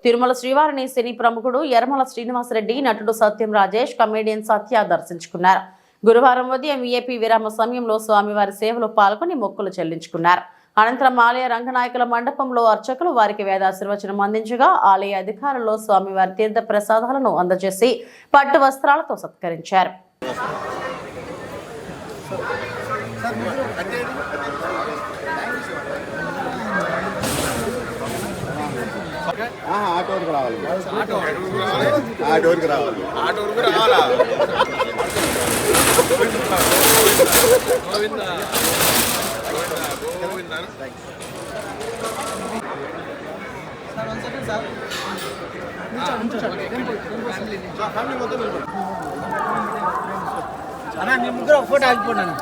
తిరుమల శ్రీవారిని సినీ ప్రముఖుడు యరమల శ్రీనివాసరెడ్డి, నటుడు సత్యం రాజేష్, కమెడియన్ సత్య దర్శించుకున్నారు. గురువారం ఉదయం విఐపి విరామ సమయంలో స్వామివారి సేవలో పాల్గొని మొక్కులు చెల్లించుకున్నారు. అనంతరం ఆలయ రంగనాయకుల మండపంలో అర్చకులు వారికి వేదాశీర్వచనం అందించగా ఆలయ అధికారులు స్వామివారి తీర్థ ప్రసాదాలను అందజేసి పట్టు వస్త్రాలతో సత్కరించారు. ఆటోకి రావాలి, ఆటోకి రావాలి, ఆటోకి రావాలా? ముగ్గురు ఫోటో ఆగిపోయినాను.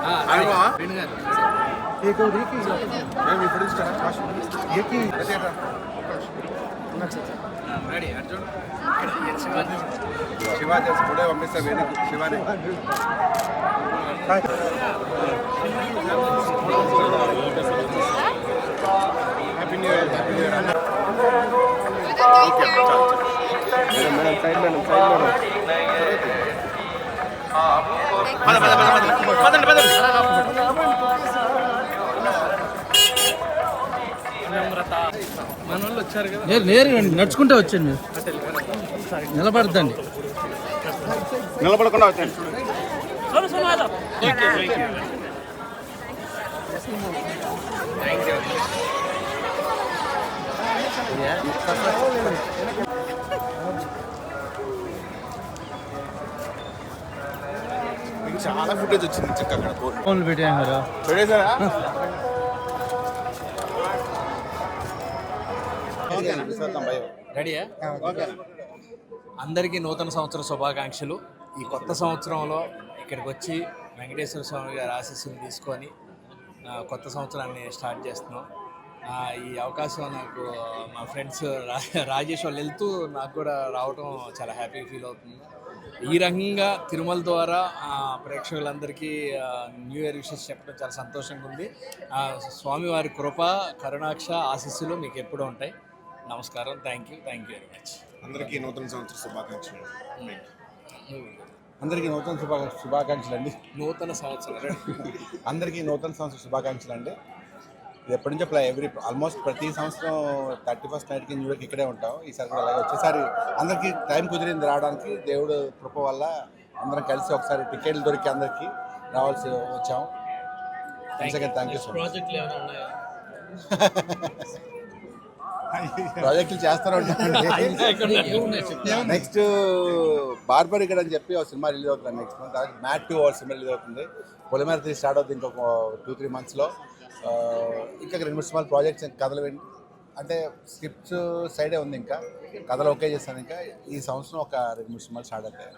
శివాజీ ఫోటో పంపిస్తా. Shivani happy new year. Happy new year అన్న. Madam side madam, side madam. నేరుగా నడుచుకుంటే వచ్చాను. నిలబడద్దండి, నిలబడకుండా వచ్చాను. చాలా ఫుటేజ్ వచ్చింది చక్కగా. ఫోన్లు పెట్టాను. చూడేసారా? రెడీయా? అందరికీ నూతన సంవత్సర శుభాకాంక్షలు. ఈ కొత్త సంవత్సరంలో ఇక్కడికి వచ్చి వెంకటేశ్వర స్వామి గారి ఆశీస్సులు తీసుకొని కొత్త సంవత్సరాన్ని స్టార్ట్ చేస్తున్నాం. ఈ అవకాశం నాకు మా ఫ్రెండ్స్ రాజేష్ వాళ్ళు వెళ్తూ నాకు కూడా రావటం చాలా హ్యాపీ ఫీల్ అవుతుంది. ఈ రకంగా తిరుమల ద్వారా ప్రేక్షకులందరికీ న్యూ ఇయర్ విషెస్ చెప్పడం చాలా సంతోషంగా ఉంది. స్వామివారి కృప, కరుణాక్ష ఆశీస్సులు మీకు ఎప్పుడూ ఉంటాయి. నమస్కారం. Thank you very much. అందరికీ నూతన సంవత్సర శుభాకాంక్షలు. అందరికీ నూతన శుభాకాంక్షలు అండి. నూతన సంవత్సరం అందరికీ నూతన సంవత్సర శుభాకాంక్షలు అండి. ఇది ఎప్పటి నుంచో ఆల్మోస్ట్ ప్రతి సంవత్సరం 31st నైట్కి న్యూ ఇయర్కి ఇక్కడే ఉంటాం. ఈసారి కూడా అలాగే వచ్చేసారి అందరికీ టైం కుదిరింది రావడానికి. దేవుడు కృప వల్ల అందరం కలిసి ఒకసారి టికెట్లు దొరికి అందరికీ రావాల్సి వచ్చాం. Thank you so much. ప్రాజెక్టులు చేస్తూనే ఉంటామండి. నెక్స్ట్ బార్బర్ ఇక్కడ అని చెప్పి ఒక సినిమా రిలీజ్ అవుతుంది next month. Mad 2 cinema release అవుతుంది. పొలిమేర 3 స్టార్ట్ అవుతుంది ఇంకొక 2-3 monthsలో. ఇంకా 2-3 సినిమాలు ప్రాజెక్ట్స్ కథలు అంటే స్క్రిప్ట్స్ సైడే ఉంది. ఇంకా కథలు ఓకే చేస్తాను. ఇంకా ఈ సంవత్సరం ఒక 2-3 సినిమాలు స్టార్ట్ అవుతాయి.